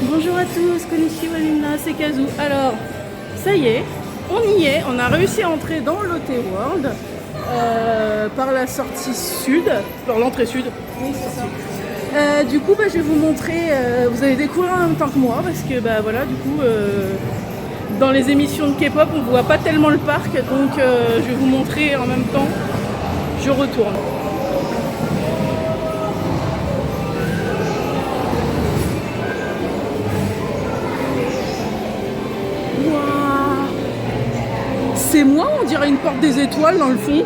Bonjour à tous, konnichiwa minna, c'est Kazu. Alors, ça y est, on y est, on a réussi à entrer dans Lotte World par la sortie sud, par l'entrée sud. Oui, c'est ça. Du coup, je vais vous montrer, vous allez découvrir en même temps que moi, parce que voilà, du coup, dans les émissions de K-pop, on ne voit pas tellement le parc, donc je vais vous montrer en même temps. Je retourne. C'est moi, on dirait une porte des étoiles dans le fond.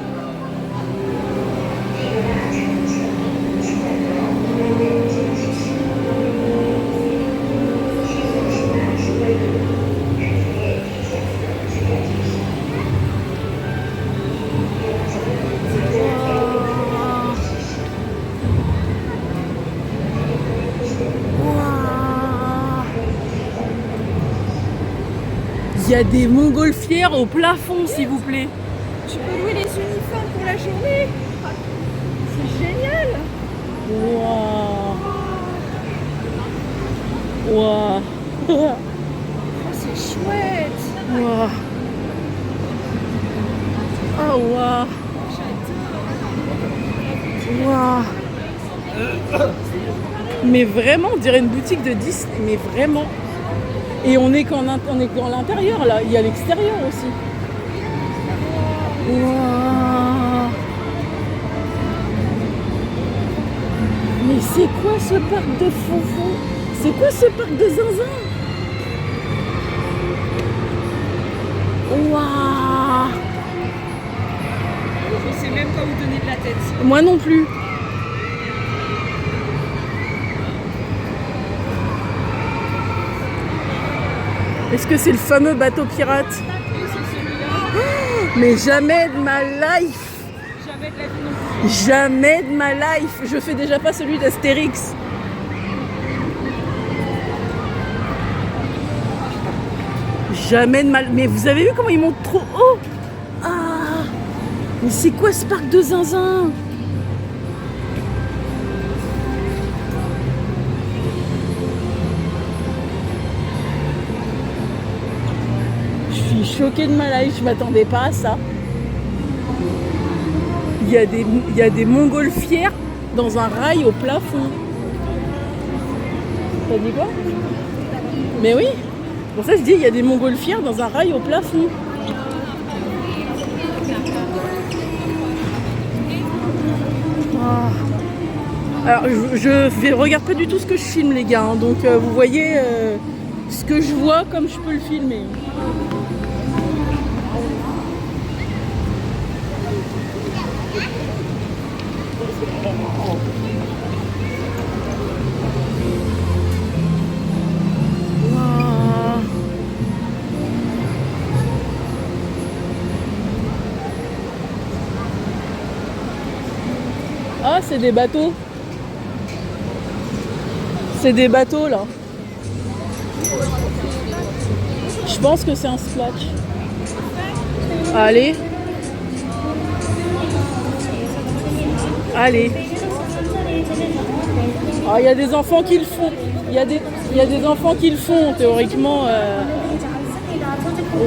Il y a des montgolfières au plafond, s'il vous plaît. Tu peux louer les uniformes pour la journée. C'est génial. Waouh. Waouh. Oh, c'est chouette. Waouh. Oh waouh. Waouh. Mais vraiment, on dirait une boutique de Disney, mais vraiment. Et on est qu'à l'intérieur là, il y a l'extérieur aussi. Wow. Mais c'est quoi ce parc de foufou? C'est quoi ce parc de zinzin? Waouh. Je sais même pas où donner de la tête. Moi non plus. Est-ce que c'est le fameux bateau pirate? Oui, c'est celui-là. Mais jamais de ma life! Jamais de la vie non plus. Jamais de ma life! Je fais déjà pas celui d'Astérix. Jamais de mal. Mais vous avez vu comment ils montent trop haut? Ah! Mais c'est quoi ce parc de zinzin? Je suis choquée de ma life, je m'attendais pas à ça. Il y a des montgolfières dans un rail au plafond. T'as dit quoi? Mais oui, pour ça je dis il y a des montgolfières dans un rail au plafond. Alors je regarde pas du tout ce que je filme les gars, hein, donc vous voyez ce que je vois comme je peux le filmer. Ah, c'est des bateaux. C'est des bateaux là. Je pense que c'est un splash. Allez. Allez. Ah, il y a des enfants qui le font. Il y a des enfants qui le font théoriquement.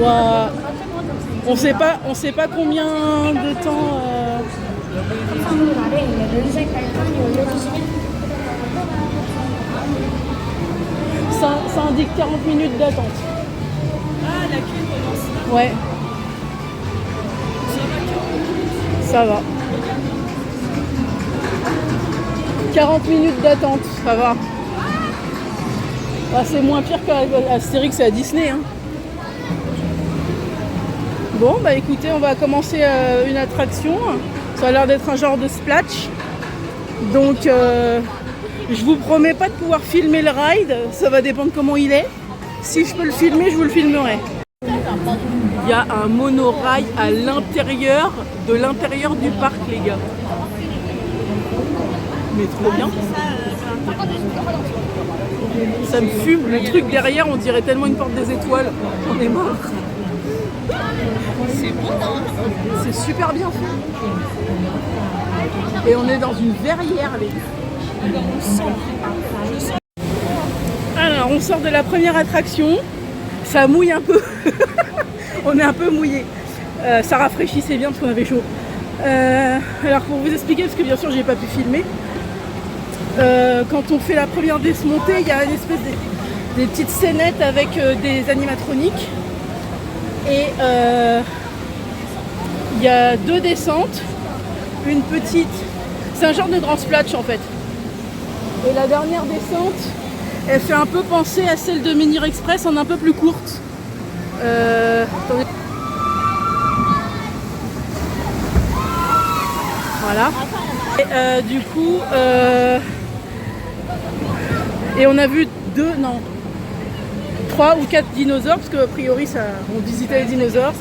Ouah. On sait pas combien de temps. Ça indique 40 minutes d'attente. Ah, la queue commence. Ouais. Ça va. 40 minutes d'attente, ça va. Ah, c'est moins pire qu'Astérix et à Disney. Hein. Bon, écoutez, on va commencer une attraction. Ça a l'air d'être un genre de splash. Donc, je vous promets pas de pouvoir filmer le ride. Ça va dépendre comment il est. Si je peux le filmer, je vous le filmerai. Il y a un monorail à l'intérieur du parc, les gars. Mais trop bien. Ça me fume. Le truc derrière, on dirait tellement une porte des étoiles. J'en ai marre. C'est beau, non? C'est super bien fait. Et on est dans une verrière, les gars. Alors, Alors on sort de la première attraction, ça mouille un peu, on est un peu mouillé. Ça rafraîchissait bien parce qu'on avait chaud. Alors pour vous expliquer, parce que bien sûr j'ai pas pu filmer, quand on fait la première desmontée, il y a une espèce des petites scénettes avec des animatroniques. Et il y a 2 descentes, une petite, c'est un genre de grand splash en fait. Et la dernière descente, elle fait un peu penser à celle de Menhir Express en un peu plus courte. Attendez. Voilà. Et, du coup, et on a vu 3 ou 4 dinosaures, parce qu'a priori on visitait les dinosaures.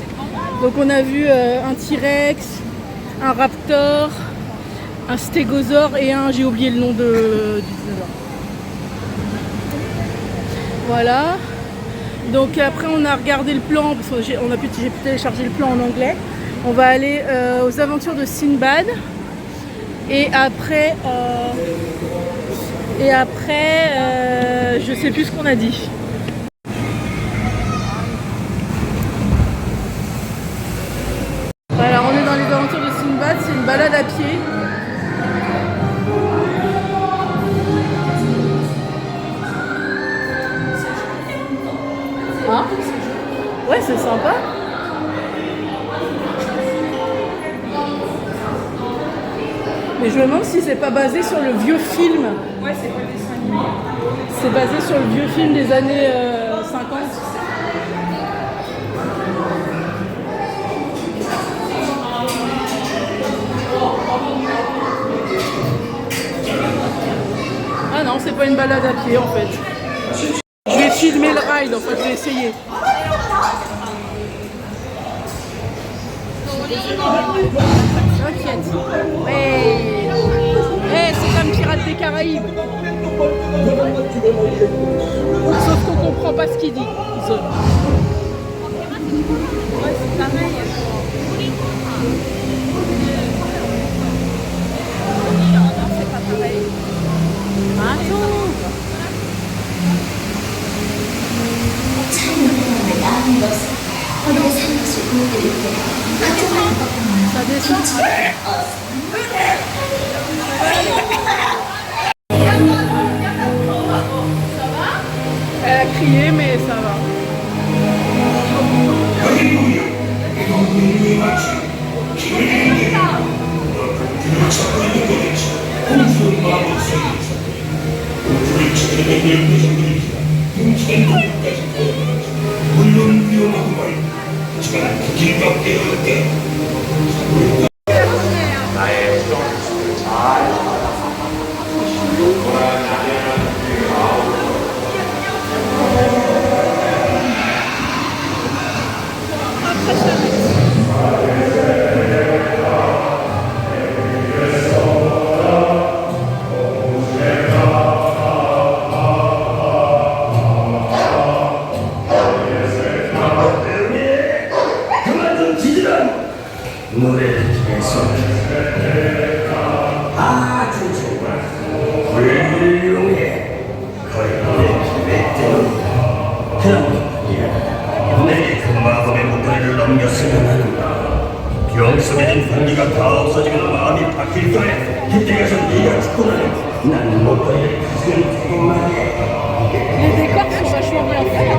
Donc on a vu un T-Rex, un Raptor, un Stégosaure et j'ai oublié le nom du dinosaure. Voilà. Donc après on a regardé le plan, parce que j'ai pu télécharger le plan en anglais. On va aller aux aventures de Sinbad. Et après, je sais plus ce qu'on a dit. Voilà, on est dans les aventures de Sinbad, c'est une balade à pied. Hein? Ouais, c'est sympa. Mais je me demande si c'est pas basé sur le vieux film. Ouais, c'est pas le dessin animé. C'est basé sur le vieux film des années 50. Ah non, c'est pas une balade à pied en fait. Je vais filmer le ride, en fait, je vais essayer. T'inquiète. Ouais. C'est comme Pirates des Caraïbes. Sauf qu'on comprend pas ce qu'il dit. Ouais, c'est pareil. Non, c'est pas pareil. Ça descend. Elle a crié, mais ça va. 병석에진 공기가 다 없어지면 마음이 바뀔 거야. 그때 가서 네가 죽고 나면 나는 못 버릴 가슴을 두고 말이야. Les décors sont vachement bien faits.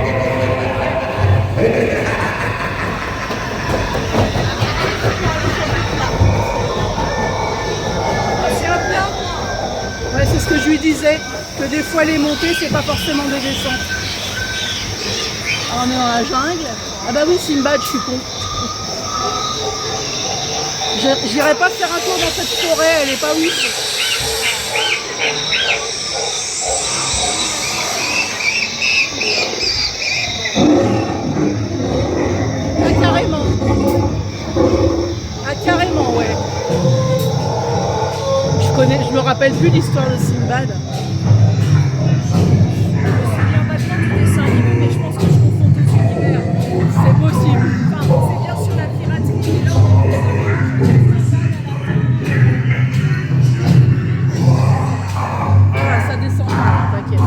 Ouais, c'est ce que je lui disais, que des fois les montées, c'est pas forcément des descentes. Alors, on est dans la jungle. Ah bah oui, Sinbad, je suis con. J'irai pas faire un tour dans cette forêt, elle est pas ouf. Ah carrément. Ah carrément, ouais. Je me rappelle plus l'histoire de Sinbad. Il y a vachement du dessin animé, mais je pense que je confonds deux univers. C'est possible. Enfin, c'est bien sur la piraterie, mais là, Ah, ça descend, t'inquiète.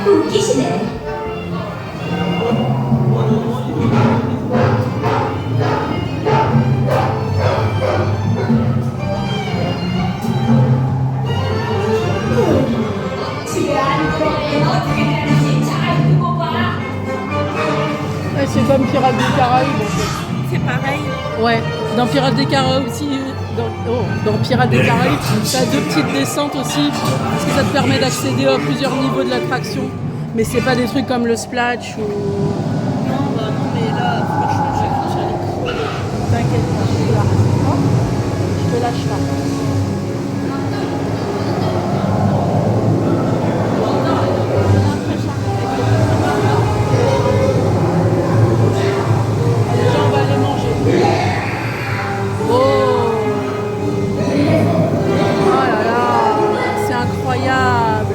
웃기시네. 집에 안 들어오면 어떻게 되는지 잘 두고 봐. C'est comme Pirates des Caraïbes en fait. C'est pareil. Ouais, dans Pirates des Caraïbes aussi, dans Pirates des Caraïbes, t'as 2 petites descentes aussi, parce que ça te permet d'accéder à plusieurs niveaux de l'attraction. Mais c'est pas des trucs comme le splash ou. Non, bah non, mais là, franchement, j'ai cru que j'allais crever. T'inquiète pas, je suis là. Hein, je te lâche pas. Déjà, on va aller manger. Oh! Oh là là! C'est incroyable!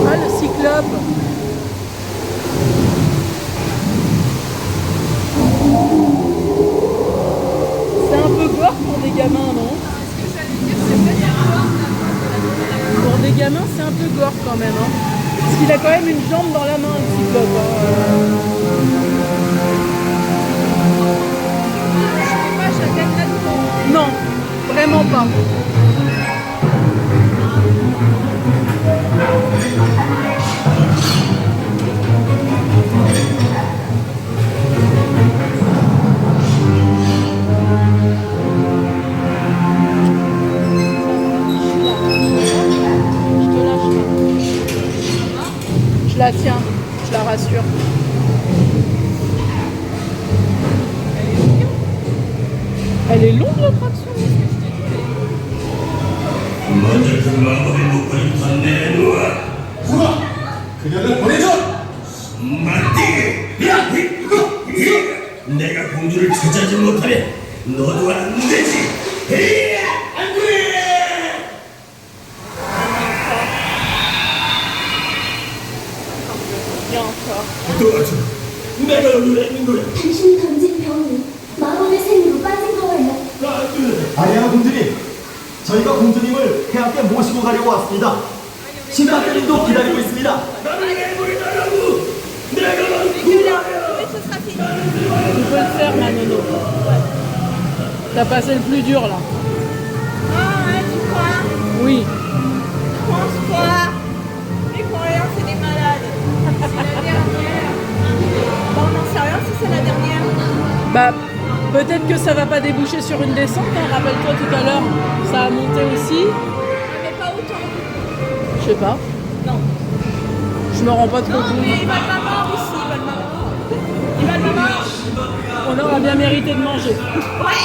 Ah, le cyclope! C'est un peu gore pour des gamins, non? Pour des gamins, c'est un peu gore quand même. Hein. Parce qu'il a quand même une jambe dans la main, le cyclope. Hein. Je sais pas, je la gagne là-dedans. Non, vraiment pas. Je te lâche pas. Je la tiens, je la rassure. Elle est longue l'attraction. 먼저 그 마법의 목걸이부터 내놓아. 구라! 그녀를 보내줘! 맞디! 야! 내가 공주를 찾아지 못하면 너도 안 되지! 안 돼! Viens encore. 도와줘. 내가 왜 있는 거야? 당신이 던진 병이 마법의 샘으로 빠진 거예요. 아리아나 공주님, 저희가 공주님을 해안에 모시고 가려고 왔습니다. 신사님도 기다리고 있습니다. 나를 왜 보이더라고! 내가 넌 구하여! Mais ce sera fini. Tu peux le faire, Manono. T'as passé le plus dur là. Ah ouais, tu crois? Oui. Je pense pas. Les Coréens, c'est des malades. C'est la dernière. Bon, on n'en sait rien si c'est la dernière. Bah, peut-être que ça va pas déboucher sur une descente. Hein. Rappelle-toi tout à l'heure, ça a monté aussi. Mais pas autant. Je sais pas. Non. Je me rends pas trop Non, compte. mais il va le maman aussi. Il va le maman. Il va le maman. On aura bien mérité de manger. Ouais. En vrai,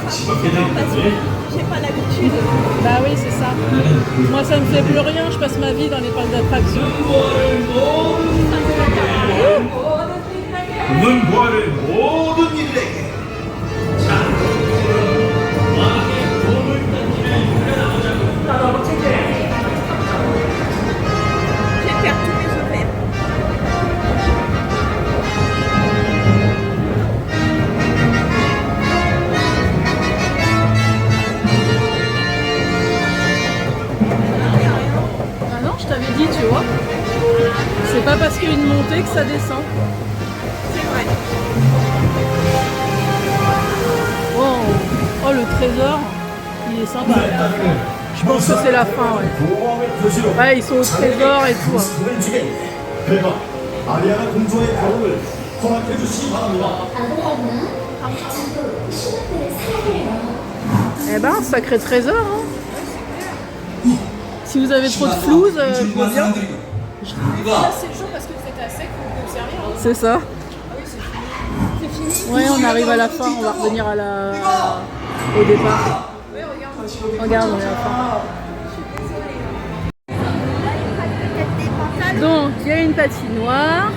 ça me fait peur parce que j'ai pas l'habitude. Bah oui, c'est ça. Moi, ça me fait plus rien. Je passe ma vie dans les parcs d'attractions. 눈보아를 모든 이들에게 Je vais faire tous mes tu vois. C'est pas parce qu'il y a une montée que ça descend. C'est vrai. Oh, le trésor, il est sympa. Je pense que c'est la fin, ouais. 보험의 표시로 Ouais, ils sont au trésor et tout. 장수를 주게 대박 아리아나 공주와의 결혼을 허락해 주시기 바랍니다. 아브라함은 전부 신랑들의 사랑이에요. Eh ben, sacré trésor, hein. Si vous avez trop de flouze, je vois bien. Là, c'est chaud parce que c'est à sec, on peut le servir. Hein. C'est ça. Oui, c'est fini. Ouais, on arrive à la fin, on va revenir à au départ. Oui, regarde. Regarde, on est à la fin. Donc, il y a une patinoire.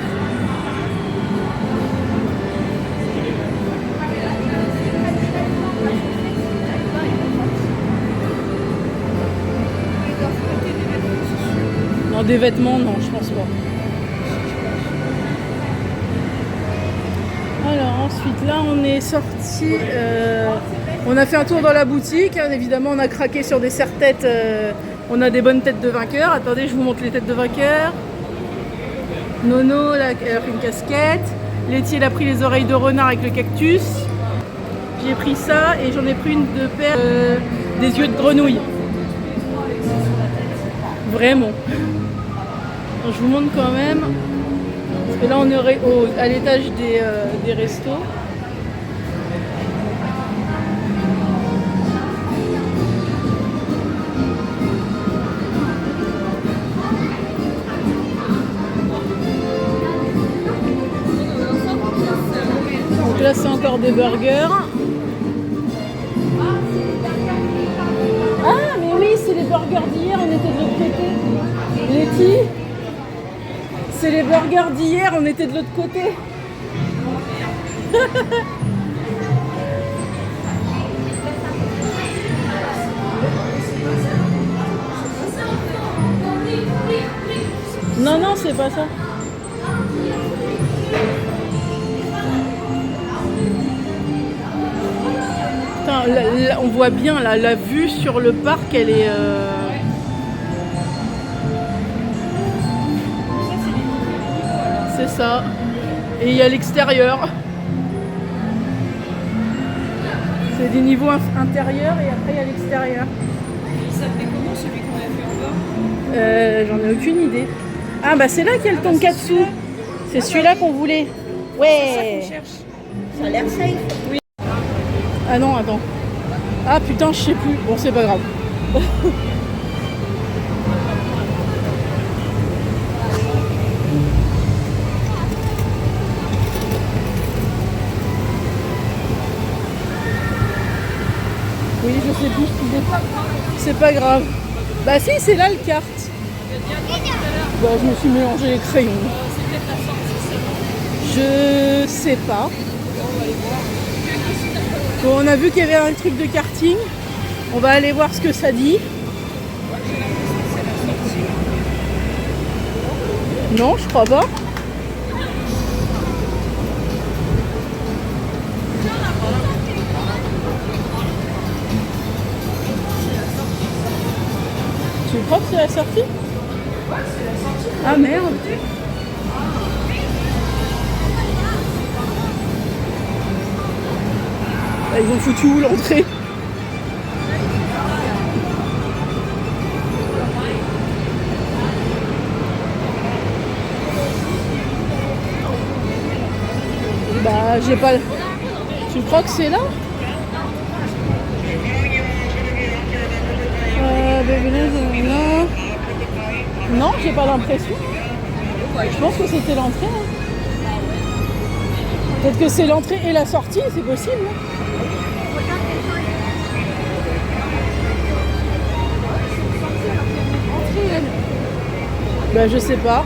Non, des vêtements, non, je pense pas. Alors ensuite, là, on est sorti. On a fait un tour dans la boutique. Hein, évidemment, on a craqué sur des serre-têtes. On a des bonnes têtes de vainqueurs. Attendez, je vous montre les têtes de vainqueurs. Nono, elle a pris une casquette. Letty, elle a pris les oreilles de renard avec le cactus. J'ai pris ça et j'en ai pris une de paire des yeux de grenouille. Vraiment. Alors, je vous montre quand même. Parce que là, on est à l'étage des restos. Donc là, c'est encore des burgers. Ah, mais oui, c'est les burgers d'hier, on était de l'autre côté. Letty, c'est les burgers d'hier, on était de l'autre côté. Non, non, c'est pas ça. Putain, là, on voit bien la vue sur le parc, elle est... C'est ça. Et il y a l'extérieur. C'est des niveaux intérieurs et après il y a l'extérieur. Il s'appelait comment celui qu'on a fait en bas? J'en ai aucune idée. Ah bah c'est là qu'il y a le tonkatsu. C'est celui-là qu'on voulait. Ouais. Ça a l'air safe. Oui. Ah non, attends. Ah putain, je sais plus. Bon, c'est pas grave. Oui, je sais plus. C'est pas grave. Bah si, c'est là le kart. Bah, je me suis mélangé les crayons. Je sais pas. Bon, on a vu qu'il y avait un truc de karting. On va aller voir ce que ça dit. Non, je crois pas. Tu crois que c'est la sortie? Ah merde. Ils ont foutu où l'entrée? Bah j'ai pas... Tu crois que c'est là? Non, j'ai pas l'impression. Je pense que c'était l'entrée. Hein. Peut-être que c'est l'entrée et la sortie, c'est possible. Bah je sais pas.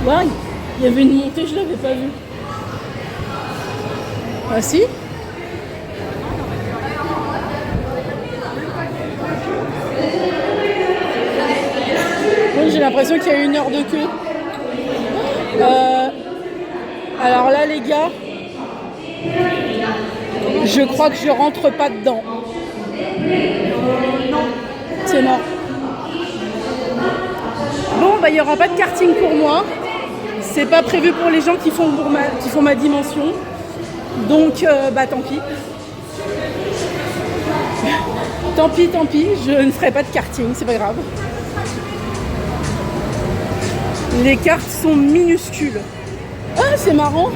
Ouais, il y avait une montée, je l'avais pas vue. Ah si? J'ai l'impression qu'il y a 1 heure de queue. Alors là les gars, je crois que je rentre pas dedans. Non, c'est mort. Bon bah il n'y aura pas de karting pour moi. C'est pas prévu pour les gens qui font ma dimension. Donc bah tant pis. Tant pis, je ne ferai pas de karting, c'est pas grave. Les cartes sont minuscules. Ah, c'est marrant.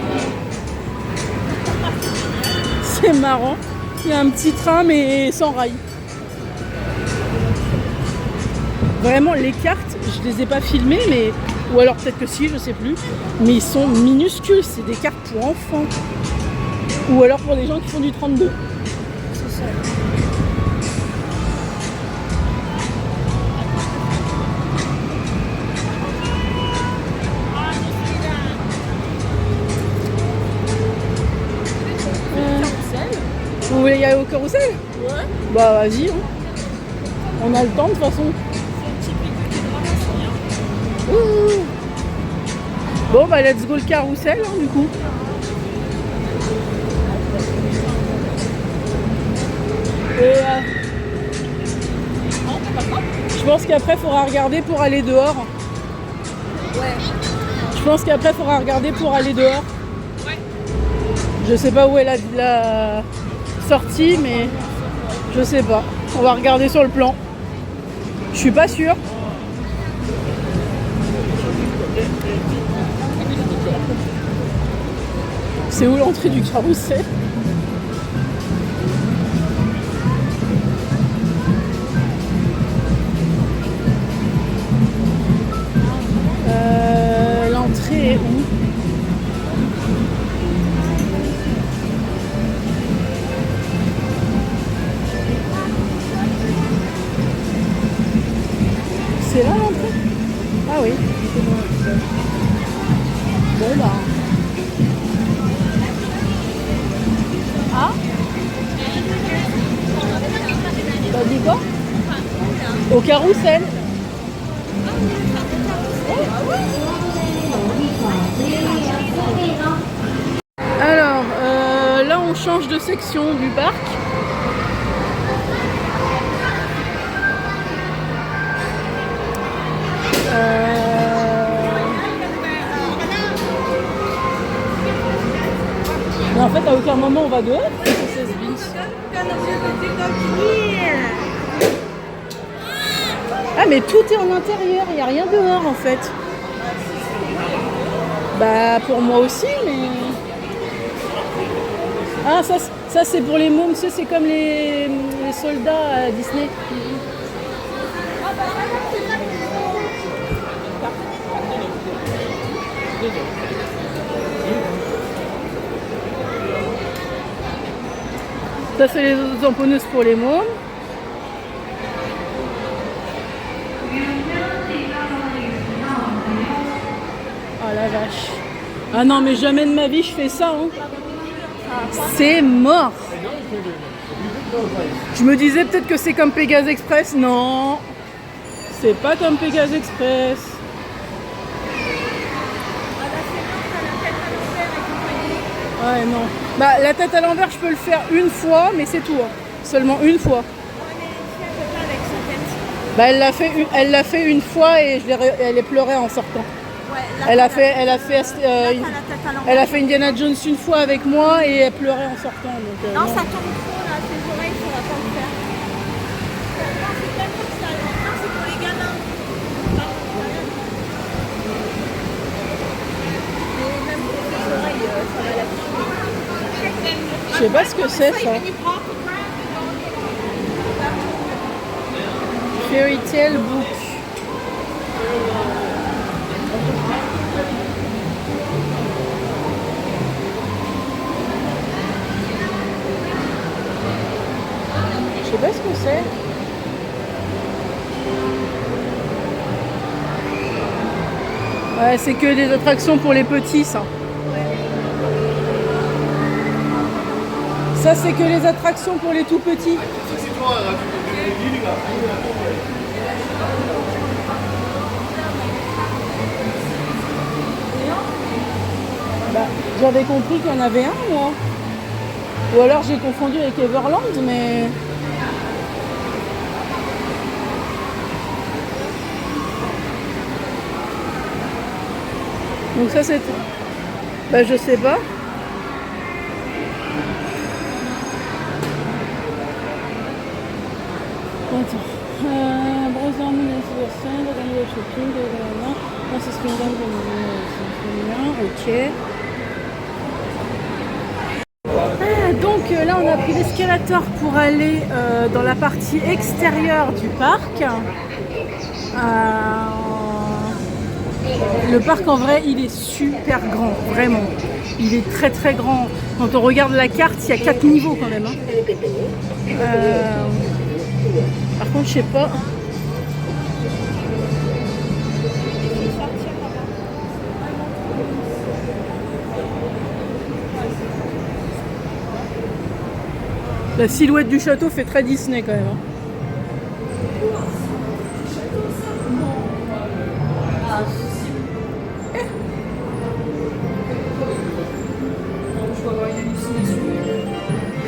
C'est marrant. Il y a un petit train mais sans rail. Vraiment, les cartes, je les ai pas filmées, mais ou alors peut-être que si, je sais plus. Mais ils sont minuscules. C'est des cartes pour enfants. Ou alors pour des gens qui font du 32. C'est ça. Vous voulez y aller au carrousel? Ouais. Bah vas-y, hein. On a le temps de toute façon. Ouh. Bon bah let's go le carrousel hein, du coup. Et je pense qu'après il faudra regarder pour aller dehors. Ouais. Je pense qu'après il faudra regarder pour aller dehors. Ouais. Je sais pas où est la sortie, mais je sais pas. On va regarder sur le plan. Je suis pas sûre. C'est où l'entrée du carrousel? L'entrée est où? C'est là l'entrée? Ah oui. Bon bah. Ah? T'as dit quoi? Au carrousel. Alors, là on change de section du parc. Mais en fait, à aucun moment on va dehors. Ah mais tout est en intérieur, il n'y a rien dehors en fait. Bah pour moi aussi, mais... Ah ça c'est pour les mômes, tu sais, c'est comme les soldats à Disney. Ça c'est les tamponneuses pour les mômes. Ah la vache. Ah non mais jamais de ma vie je fais ça hein. C'est mort. Je me disais peut-être que c'est comme Pégase Express. Non. C'est pas comme Pégase Express. Ouais non. Bah la tête à l'envers je peux le faire une fois mais c'est tout hein. Seulement une fois. Bah elle l'a fait une fois et elle est pleurée en sortant. Elle a fait Indiana Jones une fois avec moi et elle pleurait en sortant. Donc, non, ça tombe trop là, ses oreilles, il faudra pas le faire. Non, c'est pas pour ça, non, c'est pour les gamins. Et même pour les oreilles, ça va la. Je sais pas ce que c'est ça. Fairy Tale Book. Je sais pas ce que c'est. Ouais, c'est que des attractions pour les petits, ça. Ça, c'est que les attractions pour les tout petits. J'avais compris qu'il y en avait un, moi. Ou alors j'ai confondu avec Everland, mais... Donc ça c'est... Bah je sais pas. Attends. Browser Shopping, c'est ce qu'on ok. Donc là on a pris l'escalator pour aller dans la partie extérieure du parc. Le parc en vrai il est super grand, vraiment. Il est très très grand. Quand on regarde la carte, il y a 4 niveaux quand même. Hein. Par contre, je sais pas. La silhouette du château fait très Disney quand même. Hein.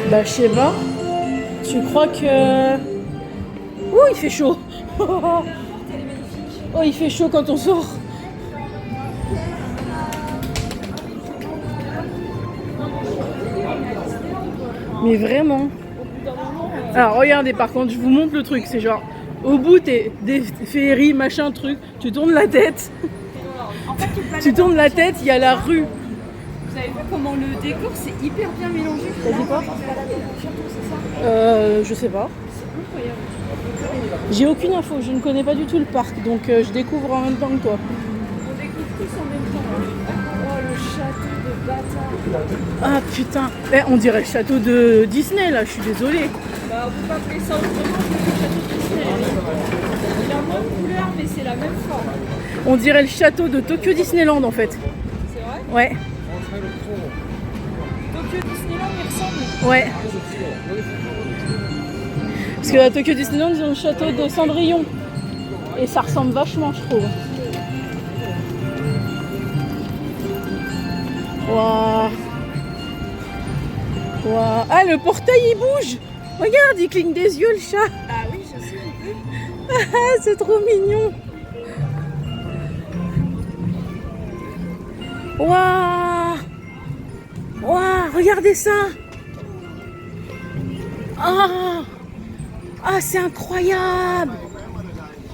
Bah je sais pas. Tu crois que... Ouh il fait chaud. Oh il fait chaud quand on sort. Mais vraiment. Alors regardez par contre je vous montre le truc. C'est genre au bout t'es des féeries machin truc. Tu tournes la tête. Tu tournes la tête, il y a la rue. Vous avez vu comment le décor c'est hyper bien mélangé. T'as dit quoi? Je sais pas. J'ai aucune info, je ne connais pas du tout le parc, donc je découvre en même temps que toi. On découvre tous en même temps. Oh le château de bâtard. Ah putain, on dirait le château de Disney là, je suis désolée. Bah on peut pas appeler ça autrement que le château de Disney. Il a moins de couleurs mais c'est la même forme. On dirait le château de Tokyo Disneyland en fait. C'est vrai? Ouais. Tokyo Disneyland il ressemble. Ouais. Parce que à Tokyo Disneyland, ils ont le château de Cendrillon. Et ça ressemble vachement, je trouve. Waouh. Waouh. Ah, le portail, il bouge. Regarde, il cligne des yeux, le chat. Ah oui, je sais. Ah, c'est trop mignon. Waouh. Waouh, regardez ça. Ah. Ah, c'est incroyable!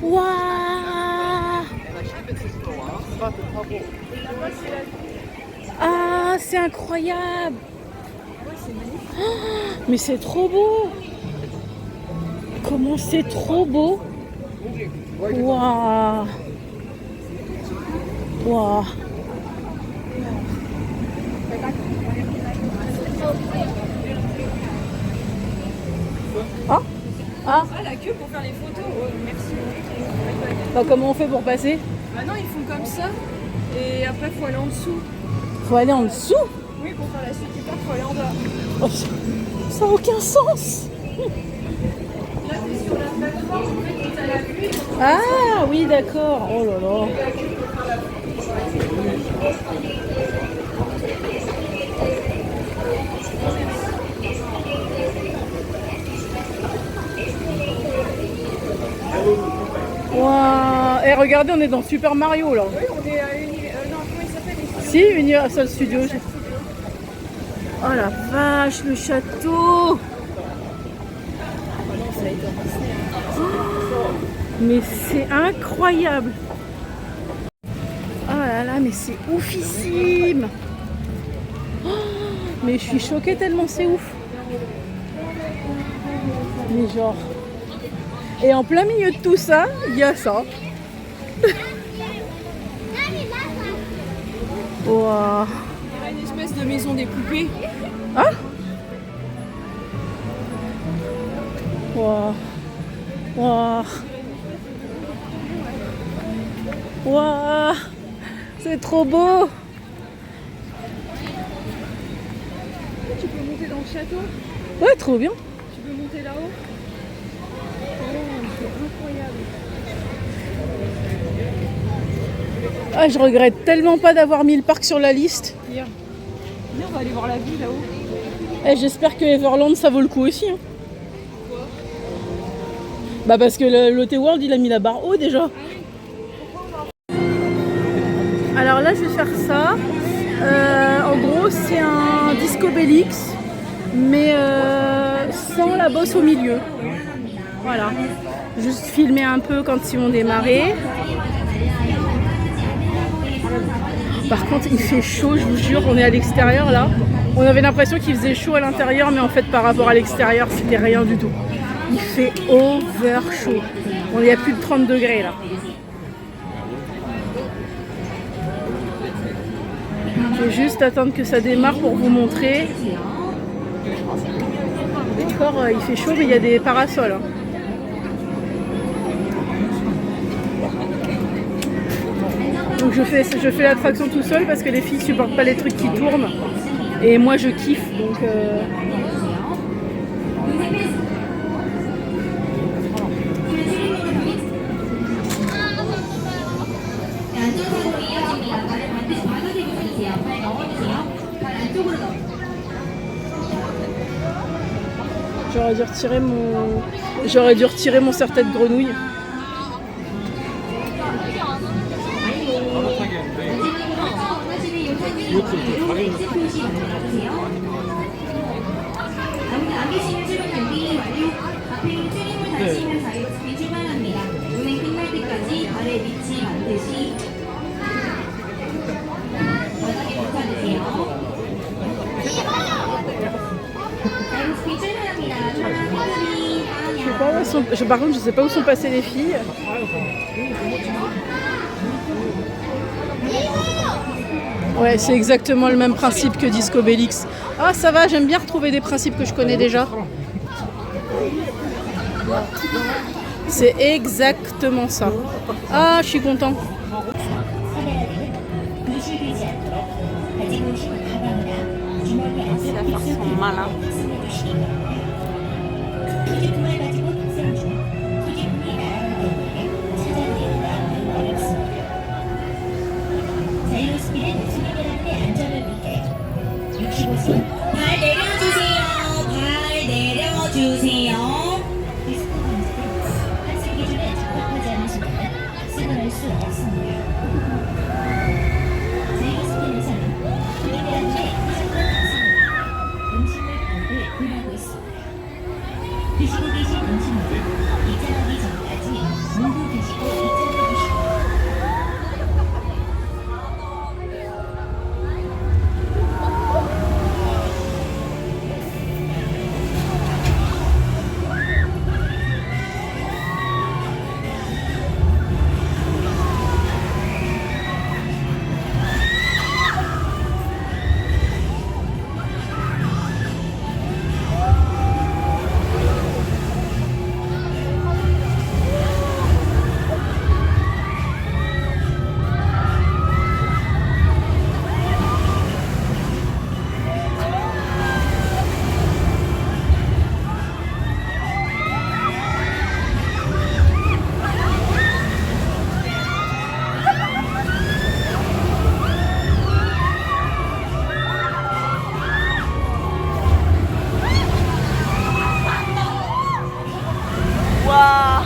Waouh! Ah, c'est incroyable! Oh, mais c'est trop beau! Comment c'est trop beau! Waouh! Waouh! Ah! Ah, Ah la queue pour faire les photos, ouais, merci. bah comment on fait pour passer? Ah non, ils font comme ça et après il faut aller en dessous. Faut aller en dessous? Oui, pour faire la suite du parc, il faut aller en bas. Oh, ça n'a aucun sens! Là, t'es sur la plateforme, en fait, tout à la vue. Ah oui, d'accord. Oh là là. Waouh. Et regardez, on est dans Super Mario là. Oui, on est à une... non, comment il s'appelle? Si, Universal Studios. Oh la vache, le château. Mais c'est incroyable. Oh là là, mais c'est oufissime. Oh, mais je suis choquée tellement c'est ouf. Mais genre... Et en plein milieu de tout ça, il y a ça. Waouh. Il y a une espèce de maison des poupées. Ah. Waouh. Waouh. Waouh. C'est trop beau. Tu peux monter dans le château. Ouais, trop bien. Tu peux monter là-haut. C'est incroyable. Ah, je regrette tellement pas d'avoir mis le parc sur la liste. Hier. on va aller voir la vue là-haut. Eh, j'espère que Everland ça vaut le coup aussi. Hein. Bah parce que l'OT World il a mis la barre haut déjà. Alors là je vais faire ça. En gros c'est un Disco Bellix mais sans la bosse au milieu. Voilà. Juste filmer un peu quand ils vont démarrer. Par contre il fait chaud, je vous jure, on est à l'extérieur là. On avait l'impression qu'il faisait chaud à l'intérieur mais en fait par rapport à l'extérieur c'était rien du tout. Il fait over chaud. On est à plus de 30 degrés là. Je vais juste attendre que ça démarre pour vous montrer. D'accord, il fait chaud mais il y a des parasols. Hein. Donc je fais l'attraction tout seul parce que les filles supportent pas les trucs qui tournent. Et moi je kiffe donc... 안쪽으로 이어집니다. 발을 반드시 받아들고 주세요. 발 넣어주세요. 발 안쪽으로 넣어. J'aurais dû retirer mon serre-tête grenouille. 아무튼 안 계시면 출발 준비 완료. 앞에 있는 트림을 다시면 자유롭게 출발합니다. 운행 끝날 때까지 발의 위치 반드시 바닥에 붙여주세요. 자유롭게 출발합니다. 출발하니 Par contre, je sais pas où sont passées les filles. Ouais, c'est exactement le même principe que Disco Bellix. Ah, ça va, j'aime bien retrouver des principes que je connais déjà. C'est exactement ça. Ah, je suis content. C'est à faire son malin. 발 내려주세요. 발 내려주세요. 학습 기준에 적합하지 않으시면 학습을 할 수 없습니다. 제이스핀에서는 우리들한테 학습을 받습니다. 음식물 보호를 권하고 있습니다. 드시고 계신 음식물을 입장하기 전까지 모두 드시고 입장해 주시고 와.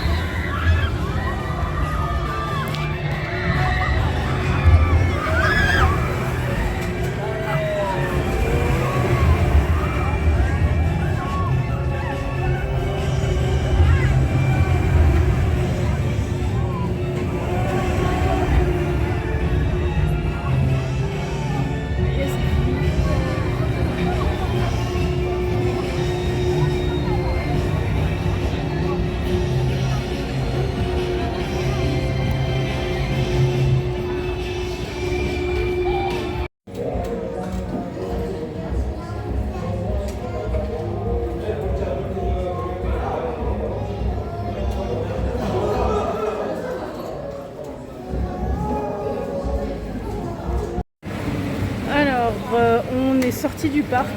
On est sorti du parc.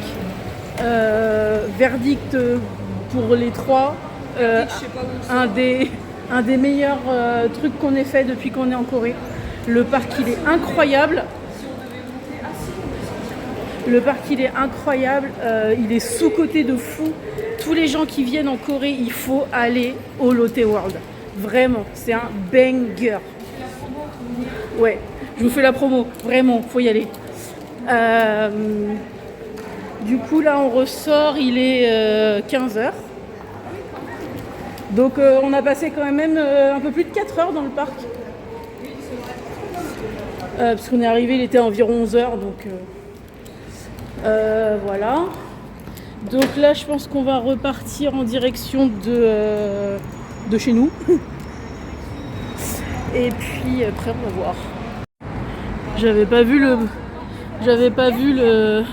Verdict pour les trois. Un des meilleurs trucs qu'on ait fait depuis qu'on est en Corée. Le parc il est incroyable. Le parc, il est incroyable. Il est sous-coté de fou. Tous les gens qui viennent en Corée, il faut aller au Lotte World. Vraiment, c'est un banger. Ouais, je vous fais la promo. Vraiment, faut y aller. Du coup, là, on ressort. Il est 15h. Donc, on a passé quand même un peu plus de 4 heures dans le parc. Parce qu'on est arrivé, il était environ 11h. Donc, voilà. Donc là, je pense qu'on va repartir en direction de chez nous. Et puis après, on va voir. J'avais pas vu le